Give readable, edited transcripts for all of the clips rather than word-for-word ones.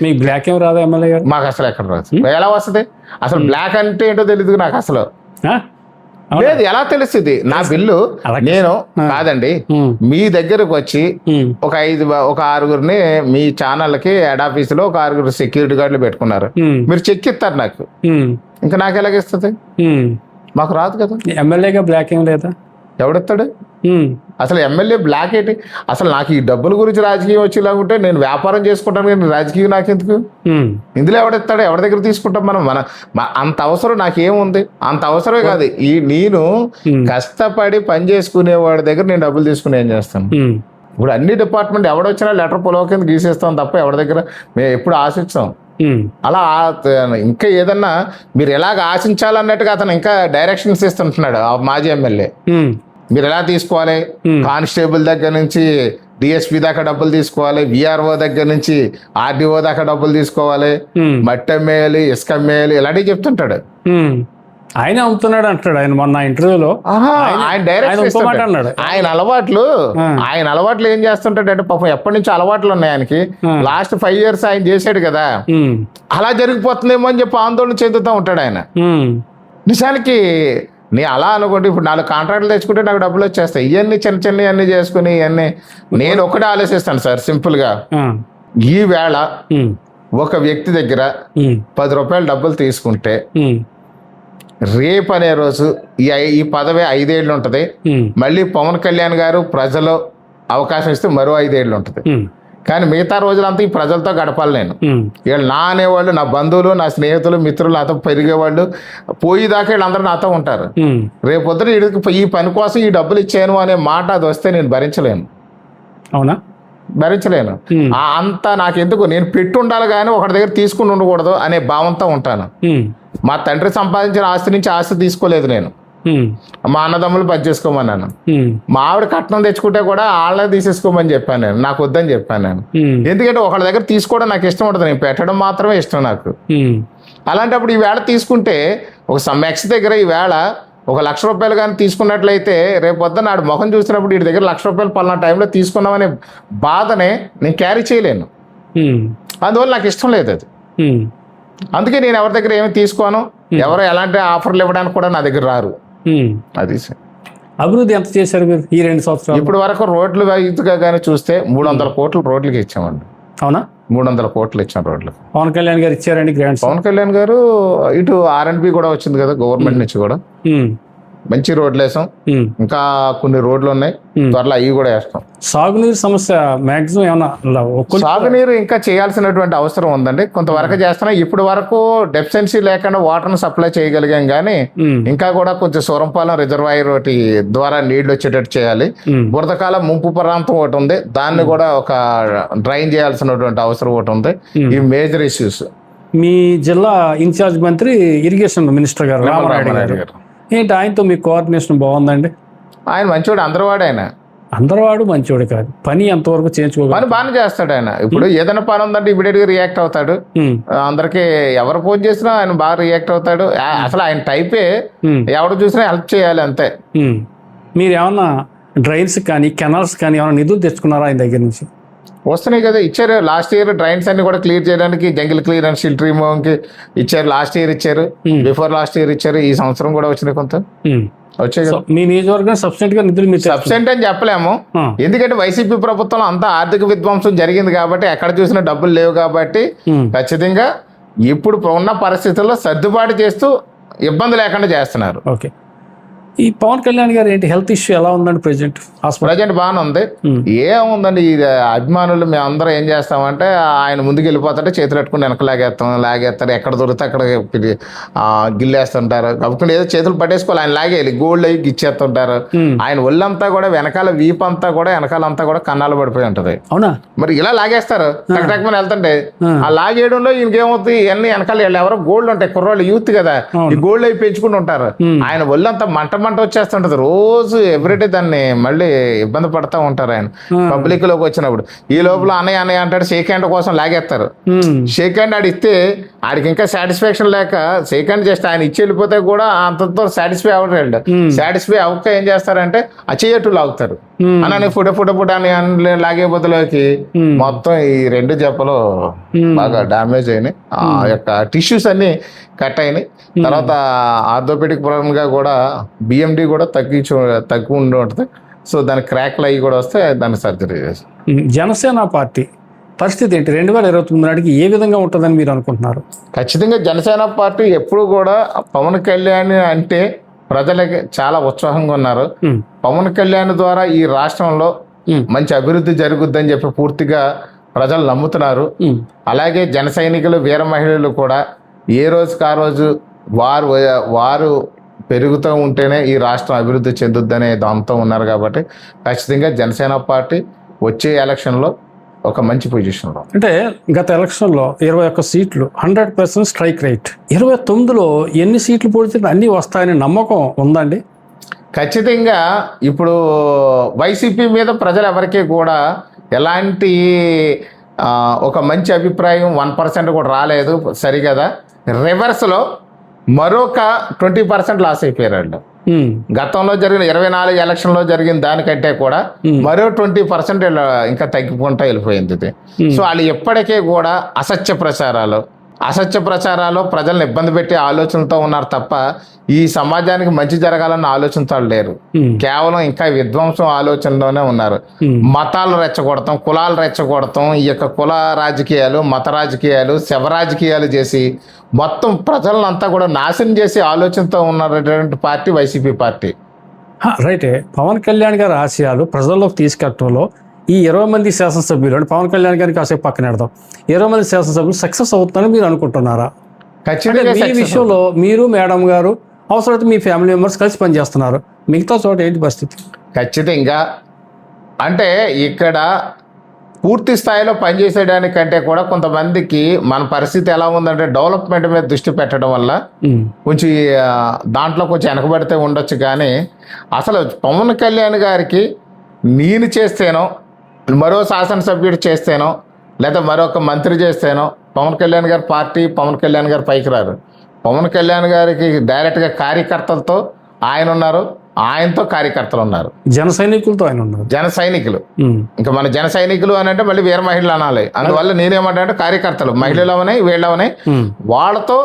మీకు బ్లాక్ ఏం రాదా ఎమ్మెల్యే గారు? మాకు అసలు ఎక్కడ రాదు. ఎలా వస్తుంది అసలు? బ్లాక్ అంటే ఏంటో తెలియదు నాకు అసలు. లేదు, ఎలా తెలుస్తుంది? నా బిల్లు నేను కాదండి, మీ దగ్గరకు వచ్చి ఒక ఆరుగురిని మీ ఛానల్కి హెడ్ ఆఫీస్ లో ఒక ఆరుగురు సెక్యూరిటీ గార్డులు పెట్టుకున్నారు. మీరు చెక్ ఇస్తారు నాకు, ఇంకా నాకు ఎలాగిస్తుంది? మాకు రాదు కదా. ఎమ్మెల్యేగా బ్లాక్ ఏం లేదా? ఎవడెత్తాడు అసలు? ఎమ్మెల్యే బ్లాక్ ఏంటి అసలు? నాకు ఈ డబ్బుల గురించి రాజకీయం వచ్చేలాగుంటే నేను వ్యాపారం చేసుకుంటాను, కానీ రాజకీయం నాకెందుకు? ఇందులో ఎవడెత్తాడు? ఎవరి దగ్గర తీసుకుంటాం మనం? అంత అవసరం నాకేముంది? అంత అవసరమే కాదు. నేను కష్టపడి పని చేసుకునే వాడి దగ్గర నేను డబ్బులు తీసుకుని ఏం చేస్తాను? ఇప్పుడు అన్ని డిపార్ట్మెంట్ ఎవడొచ్చినా లెటర్ పొలవ కింద గీసేస్తాం తప్ప ఎవరి దగ్గర మేము ఎప్పుడు ఆశిస్తాం. అలా ఇంకా ఏదన్నా మీరు ఎలాగ ఆశించాలన్నట్టుగా అతను ఇంకా డైరెక్షన్స్ ఇస్తుంటున్నాడు ఆ మాజీ ఎమ్మెల్యే. మీరు ఎలా తీసుకోవాలి, కానిస్టేబుల్ దగ్గర నుంచి డిఎస్పీ దాకా డబ్బులు తీసుకోవాలి, విఆర్ఓ దగ్గర నుంచి ఆర్డీఓ దాకా డబ్బులు తీసుకోవాలి, మట్టి అమ్మేయాలి, ఇసుక అమ్మేయాలి, ఇలాంటివి చెప్తుంటాడు. ఆయన అమ్ముతున్నాడు అంటాడు ఆయన మొన్న ఇంటర్వ్యూలో. ఆయన డైరెక్ట్ అన్నాడు. ఆయన అలవాట్లు ఏం చేస్తుంటాడు అంటే, పాపం ఎప్పటి నుంచి అలవాట్లు ఉన్నాయి ఆయనకి. లాస్ట్ 5 years ఆయన చేశాడు కదా, అలా జరిగిపోతుందేమో అని చెప్పి ఆందోళన చెందుతూ ఉంటాడు ఆయన. నిజానికి నేను అలా అనుకోండి, ఇప్పుడు 4 కాంట్రాక్ట్లు తెచ్చుకుంటే నాకు డబ్బులు వచ్చేస్తాయి. ఇవన్నీ చిన్న చిన్న అన్ని చేసుకుని ఇవన్నీ నేను ఒకటే ఆలోచిస్తాను సార్, సింపుల్ గా. ఈ వేళ ఒక వ్యక్తి దగ్గర 10 రూపాయలు డబ్బులు తీసుకుంటే రేపు అనే రోజు ఈ పదవి 5 ఏళ్ళు ఉంటుంది. మళ్ళీ పవన్ కళ్యాణ్ గారు ప్రజలు అవకాశం ఇస్తే మరో 5 ఏళ్ళు ఉంటుంది. కానీ మిగతా రోజులంతా ఈ ప్రజలతో గడపాలి నేను. వీళ్ళు నా అనేవాళ్ళు, నా బంధువులు, నా స్నేహితులు, మిత్రులు, నాతో పెరిగేవాళ్ళు, పోయేదాకా వీళ్ళందరూ నాతో ఉంటారు. రేపు పొద్దున ఈ పని కోసం ఈ డబ్బులు ఇచ్చాను అనే మాట అది వస్తే నేను భరించలేను. అవునా? భరించలేను. అంతా నాకెందుకు, నేను పెట్టి ఉండాలి కానీ ఒకటి దగ్గర తీసుకుని ఉండకూడదు అనే భావంతో ఉంటాను. మా తండ్రి సంపాదించిన ఆస్తి నుంచి ఆస్తి తీసుకోలేదు నేను. మా అన్నదమ్ములు పని చేసుకోమన్నాను. మా ఆవిడ కట్నం తెచ్చుకుంటే కూడా వాళ్ళే తీసేసుకోమని చెప్పాను నేను. నాకు వద్దని చెప్పాను నేను. ఎందుకంటే ఒకళ్ళ దగ్గర తీసుకోవడం నాకు ఇష్టం ఉంటుంది, నేను పెట్టడం మాత్రమే ఇష్టం నాకు. అలాంటప్పుడు ఈ వేళ తీసుకుంటే ఒక సమ్మెక్స్ దగ్గర ఈ వేళ ఒక 1,00,000 రూపాయలు కానీ తీసుకున్నట్లయితే రేపు పొద్దున నాడు ముఖం చూసినప్పుడు వీడి దగ్గర 1,00,000 రూపాయలు పలానా టైంలో తీసుకున్నామనే బాధనే నేను క్యారీ చేయలేను. అందువల్ల నాకు ఇష్టం లేదు అది. అందుకే నేను ఎవరి దగ్గర ఏమి తీసుకోను, ఎవరు ఎలాంటి ఆఫర్లు ఇవ్వడానికి కూడా నా దగ్గర రారు. అది అభివృద్ధి ఎంత చేశారు మీరు ఈ 2 సంవత్సరాలు? ఇప్పుడు వరకు రోడ్లు ఇదిగా కానీ చూస్తే 300 కోట్లు రోడ్లకి ఇచ్చామండి. అవునా? 300 కోట్లు ఇచ్చాం రోడ్లకు. పవన్ కళ్యాణ్ గారు ఇచ్చారండి గ్రాంట్స్. పవన్ కళ్యాణ్ గారు ఇటు R&B కూడా వచ్చింది కదా గవర్నమెంట్ నుంచి కూడా. మంచి రోడ్లు వేసాం, ఇంకా కొన్ని రోడ్లు ఉన్నాయి, త్వరలో అవి కూడా వేస్తాం. సాగునీరు సమస్య మాక్సిమం ఏమన్నా? సాగునీరు ఇంకా చేయాల్సినటువంటి అవసరం ఉందండి. కొంతవరకు చేస్తున్నాం. ఇప్పుడు వరకు డెఫిషియన్సీ లేకుండా వాటర్ను సప్లై చేయగలిగాం, కానీ ఇంకా కూడా కొంచెం సూరంపాలెం రిజర్వాయర్ ఒకటి ద్వారా నీళ్లు వచ్చేటట్టు చేయాలి. బురదకాలం ముంపు ప్రాంతం ఒకటి ఉంది, దాన్ని కూడా ఒక డ్రైన్ చేయాల్సినటువంటి అవసరం ఒకటి ఉంది. ఈ మేజర్ ఇష్యూస్. మీ జిల్లా ఇన్ఛార్జ్ మంత్రి ఇరిగేషన్ మినిస్టర్ గారు రామారాయుడు గారు ఏంటి, ఆయనతో మీ కోఆర్డినేషన్ బాగుందండి? ఆయన మంచివాడు, అందరివాడు. ఆయన అందరివాడు మంచివాడు కాదు, పని ఎంతవరకు చేయించుకోవాలి, పని బాగానే చేస్తాడు ఆయన. ఇప్పుడు ఏదైనా పని ఉందంటే ఇమీడియట్ గా రియాక్ట్ అవుతాడు. అందరికి ఎవరు ఫోన్ చేసినా ఆయన బాగా రియాక్ట్ అవుతాడు. అసలు ఆయన టైపే, ఎవరు చూసినా హెల్ప్ చేయాలి అంతే. మీరు ఏమన్నా డ్రైన్స్ కానీ కెనాల్స్ కానీ ఏమైనా నిధులు తెచ్చుకున్నారా ఆయన దగ్గర నుంచి? వస్తున్నాయి కదా, ఇచ్చారు. లాస్ట్ ఇయర్ డ్రైన్స్ అన్ని కూడా క్లియర్ చేయడానికి జంగిల్ క్లియరెన్స్, షిల్ట్ రిమూవింగ్ కి ఇచ్చారు. లాస్ట్ ఇయర్ ఇచ్చారు, బిఫోర్ లాస్ట్ ఇయర్ ఇచ్చారు. ఈ సంవత్సరం కూడా వచ్చినాయి, కొంత వచ్చాయి కదా. మీ నియోజకవర్గం సబ్సెంట్ గా నిధులు మీరు సబ్సెంట్ అని చెప్పలేము, ఎందుకంటే వైసీపీ ప్రభుత్వం అంతా ఆర్థిక విధ్వంసం జరిగింది కాబట్టి ఎక్కడ చూసినా డబ్బులు లేవు కాబట్టి ఖచ్చితంగా ఇప్పుడు ఉన్న పరిస్థితుల్లో సర్దుబాటు చేస్తూ ఇబ్బంది లేకుండా చేస్తున్నారు. ఓకే. ఈ పవన్ కళ్యాణ్ గారు ఏంటి హెల్త్ ఇష్యూ ఎలా ఉందండి ప్రజెంట్? బాగానే ఉంది. ఏముందండి, ఈ అభిమానులు మేమందరం ఏం చేస్తామంటే ఆయన ముందుకు వెళ్ళిపోతుంటే చేతులు పెట్టుకుని వెనక లాగేస్తారు. ఎక్కడ దొరికితే అక్కడ గిల్లేస్తుంటారు. కాబట్టి ఏదో చేతులు పట్టేసుకోవాలి, ఆయన లాగేయాలి, గోల్డ్ అయ్యి గిచ్చేస్తుంటారు. ఆయన ఒళ్ళంతా కూడా వెనకాల వీప్ అంతా కూడా వెనకాలంతా కూడా కన్నాలు పడిపోయి ఉంటది. అవునా? మరి ఇలా లాగేస్తారు టక్మని వెళ్తుంటే. ఆ లాగేయడంలో ఇంకేమవుతుంది, ఇవన్నీ వెనకాల ఎవరో గోల్డ్ ఉంటాయి, కుర్రోళ్ళు యూత్ కదా, ఈ గోల్డ్ అయి పెంచుకుంటూ ఉంటారు. ఆయన ఒళ్ళంతా మంట వచ్చేస్తుంటది రోజు, ఎవ్రీడే దాన్ని మళ్ళీ ఇబ్బంది పడతా ఉంటారు ఆయన పబ్లిక్ లోకి వచ్చినప్పుడు. ఈ లోపల అన్నయ్య అంటాడు, షేక్ హ్యాండ్ కోసం లాగేస్తారు. షేక్ హ్యాండ్ ఆడిస్తే ఆడికి ఇంకా సాటిస్ఫాక్షన్ లేక షేక్ హ్యాండ్ చేస్తే ఆయన ఇచ్చి వెళ్ళిపోతే కూడా అంతతో సాటిస్ఫై అవ్వడు. సాటిస్ఫై అవ్వక ఏం చేస్తారంటే ఆ చెయ్యట్టు లాగుతారు. అని ఫుడ అని లాగే బదులోకి మొత్తం ఈ 2 జబ్బలు బాగా డామేజ్ అయినాయి. ఆ యొక్క టిష్యూస్ అన్ని కట్ అయినాయి. తర్వాత ఆర్థోపెడిక్ ప్రాబ్లమ్ గా కూడా బిఎండి కూడా తక్కువ ఉండి ఉంటుంది. సో దాని క్రాక్లు అవి కూడా వస్తే దాన్ని సర్జరీ చేస్తాం. జనసేన పార్టీ పరిస్థితి ఏంటి 2029 నాటికి ఏ విధంగా ఉంటుందని మీరు అనుకుంటున్నారు? ఖచ్చితంగా జనసేన పార్టీ ఎప్పుడు కూడా పవన్ కళ్యాణ్ అంటే ప్రజలకి చాలా ఉత్సాహంగా ఉన్నారు. పవన్ కళ్యాణ్ ద్వారా ఈ రాష్ట్రంలో మంచి అభివృద్ధి జరుగుద్దని చెప్పి పూర్తిగా ప్రజలు నమ్ముతున్నారు. అలాగే జన సైనికులు, వీర మహిళలు కూడా ఏ రోజుకి ఆ రోజు వారు పెరుగుతూ ఉంటేనే ఈ రాష్ట్రం అభివృద్ధి చెందుద్దనే దాంతో ఉన్నారు. కాబట్టి ఖచ్చితంగా జనసేన పార్టీ వచ్చే ఎలక్షన్లో ఒక మంచి పొజిషన్లో. అంటే గత ఎలక్షన్లో 21 సీట్లు 100% స్ట్రైక్ రేట్. 29లో ఎన్ని సీట్లు పోతే అన్నీ వస్తాయని నమ్మకం ఉందండి? ఖచ్చితంగా ఇప్పుడు వైసీపీ మీద ప్రజలు ఎవరికి కూడా ఎలాంటి ఒక మంచి అభిప్రాయం 1% కూడా రాలేదు. సరిగదా రివర్స్లో మరొక 20% లాస్ అయిపోయారు. గతంలో జరిగిన 24 ఎలక్షన్లో జరిగిన దానికంటే కూడా మరో 20% ఇంకా తగ్గిపోంటా వెళ్ళిపోయింది. సో వాళ్ళు ఎప్పటికీ కూడా అసత్య ప్రచారాలు ప్రజలను ఇబ్బంది పెట్టే ఆలోచనతో ఉన్నారు తప్ప ఈ సమాజానికి మంచి జరగాలన్న ఆలోచనతో లేరు. కేవలం ఇంకా విధ్వంసం ఆలోచనలోనే ఉన్నారు. మతాలు రెచ్చగొడతాం, కులాలు రెచ్చగొడతాం, ఈ యొక్క కుల రాజకీయాలు, మత రాజకీయాలు, శవ రాజకీయాలు చేసి మొత్తం ప్రజలంతా కూడా నాశనం చేసే ఆలోచనతో ఉన్నటువంటి పార్టీ వైసీపీ పార్టీ. రైటే. పవన్ కళ్యాణ్ గారి ఆశయాలు ప్రజల్లోకి తీసుకెళ్లడంలో ఈ 20 మంది శాసనసభ్యులు అంటే పవన్ కళ్యాణ్ గారికి కాసేపు పక్కన పెడదాం, 20 మంది శాసనసభ్యులు సక్సెస్ అవుతుందని మీరు అనుకుంటున్నారా? ఖచ్చితంగా ఈ విషయంలో మీరు, మేడం గారు, అవసరమైతే మీ ఫ్యామిలీ మెంబర్స్ కలిసి పనిచేస్తున్నారు. మిగతా చోట ఏంటి పరిస్థితి? ఖచ్చితంగా అంటే ఇక్కడ పూర్తి స్థాయిలో పనిచేసేదానికంటే కూడా కొంతమందికి మన పరిస్థితి ఎలా ఉందంటే డెవలప్మెంట్ మీద దృష్టి పెట్టడం వల్ల కొంచెం దాంట్లో కొంచెం వెనకబడితే ఉండొచ్చు. కానీ అసలు పవన్ కళ్యాణ్ గారికి నేను చేస్తేనో, మరో శాసనసభ్యుడు చేస్తేనో, లేదా మరొక మంత్రి చేస్తేనో పవన్ కళ్యాణ్ గారి పార్టీ, పవన్ కళ్యాణ్ గారు పైకి రారు. పవన్ కళ్యాణ్ గారికి డైరెక్ట్గా కార్యకర్తలతో ఆయన ఉన్నారు, ఆయనతో కార్యకర్తలు ఉన్నారు, జన సైనికులతో ఆయన ఉన్నారు. జన సైనికులు ఇంకా మన జన సైనికులు అని అంటే మళ్ళీ వీర మహిళలు అనాలి. అందువల్ల నేనేమంటే కార్యకర్తలు, మహిళలు అవనాయి, వీళ్ళవనాయి, వాళ్ళతో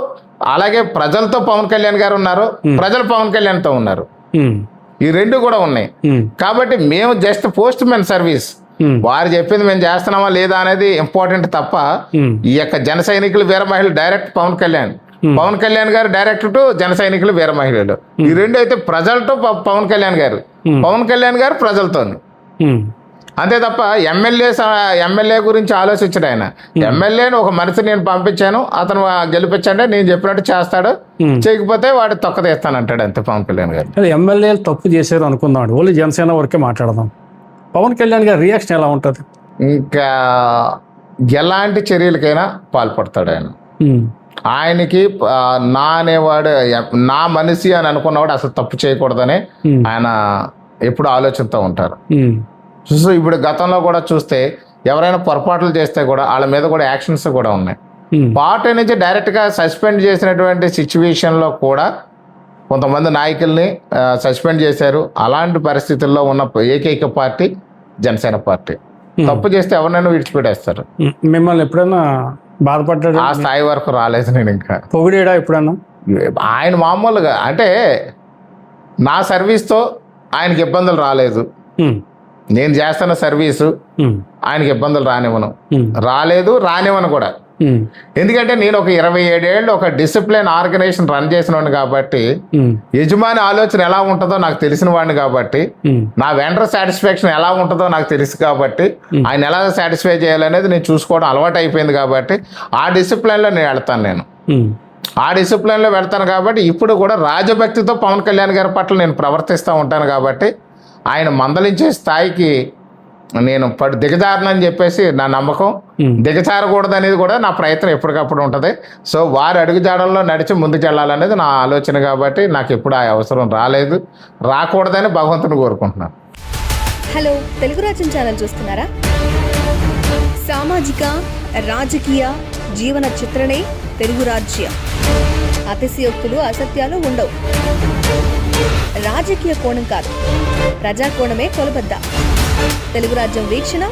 అలాగే ప్రజలతో పవన్ కళ్యాణ్ గారు ఉన్నారు, ప్రజలు పవన్ కళ్యాణ్తో ఉన్నారు. ఈ 2 కూడా ఉన్నాయి. కాబట్టి మేము జస్ట్ పోస్ట్ మెన్ సర్వీస్, వారు చెప్పింది మేము చేస్తున్నామా లేదా అనేది ఇంపార్టెంట్ తప్ప ఈ యొక్క జన సైనికులు, వీర మహిళలు డైరెక్ట్ పవన్ కళ్యాణ్ గారు డైరెక్ట్ టు జన సైనికులు, వీర మహిళలు. ఈ 2 అయితే ప్రజలతో పవన్ కళ్యాణ్ గారు ప్రజలతో. అంతే తప్ప ఎమ్మెల్యే గురించి ఆలోచించడు ఆయన. ఎమ్మెల్యేని ఒక మనిషి నేను పంపించాను, అతను గెలిపించండి, నేను చెప్పినట్టు చేస్తాడు, చేయకపోతే వాడు తొక్కతీస్తానంటాడు అంతే పవన్ కళ్యాణ్ గారు. ఎమ్మెల్యేలు తప్పు చేశారు అనుకుందాం, ఓన్లీ జనసేన వరకే మాట్లాడదాం. పవన్ కళ్యాణ్ గారి రియాక్షన్ ఎలా ఉంటుంది? ఇంకా ఎలాంటి చర్యలకైనా పాల్పడతాడు ఆయన. ఆయనకి నా అనేవాడు, నా మనిషి అని అనుకున్నవాడు అసలు తప్పు చేయకూడదని ఆయన ఎప్పుడు ఆలోచనతో ఉంటారు. సో ఇప్పుడు గతంలో కూడా చూస్తే ఎవరైనా పొరపాట్లు చేస్తే కూడా వాళ్ళ మీద కూడా యాక్షన్స్ కూడా ఉన్నాయి. పార్టీ నుంచి డైరెక్ట్గా సస్పెండ్ చేసినటువంటి సిచ్యువేషన్లో కూడా కొంతమంది నాయకుల్ని సస్పెండ్ చేశారు. అలాంటి పరిస్థితుల్లో ఉన్న ఏకైక పార్టీ జనసేన పార్టీ. తప్పు చేస్తే ఎవరినైనా విడిచిపెట్టేస్తారు. మిమ్మల్ని ఎప్పుడైనా బాధపడ్డాడు? ఆ స్థాయి వరకు రాలేదు నేను. ఇంకా పొగిడేడా ఎప్పుడన్నా? ఆయన మామూలుగా అంటే నా సర్వీస్తో ఆయనకి ఇబ్బందులు రాలేదు. నేను చేస్తున్న సర్వీసు ఆయనకి ఇబ్బందులు రానివ్వను కూడా. ఎందుకంటే నేను ఒక 27 ఏళ్ళు ఒక డిసిప్లిన్ ఆర్గనైజేషన్ రన్ చేసిన కాబట్టి యజమాని ఆలోచన ఎలా ఉంటుందో నాకు తెలిసిన వాడిని కాబట్టి, నా వెండర్ సాటిస్ఫాక్షన్ ఎలా ఉంటుందో నాకు తెలుసు కాబట్టి, ఆయన ఎలా సాటిస్ఫై చేయాలనేది నేను చూసుకోవడం అలవాటు అయిపోయింది కాబట్టి ఆ డిసిప్లిన్లో నేను వెళ్తాను కాబట్టి ఇప్పుడు కూడా రాజభక్తితో పవన్ కళ్యాణ్ గారి పట్ల నేను ప్రవర్తిస్తూ ఉంటాను. కాబట్టి ఆయన మందలించే స్థాయికి నేను దిగజారనని చెప్పేసి నా నమ్మకం. దిగజారకూడదు అనేది కూడా నా ప్రయత్నం ఎప్పటికప్పుడు ఉంటుంది. సో వారి అడుగుజాడల్లో నడిచి ముందుకు వెళ్ళాలనేది నా ఆలోచన కాబట్టి నాకు ఎప్పుడు ఆ అవసరం రాలేదు, రాకూడదని భగవంతుని కోరుకుంటున్నాను. హలో, తెలుగు రాజ్యం ఛానల్ చూస్తున్నారా? సామాజిక, రాజకీయ, జీవన చిత్రణే తెలుగు రాజ్యం. అతిశయోక్తులు, అసత్యాలు ఉండవు. రాజకీయ కోణం కాదు, ప్రజా కోణమే కొలబద్ద. తెలుగు రాజ్యం వీక్షణ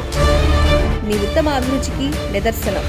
మీ ఉత్తమ అభిరుచికి నిదర్శనం.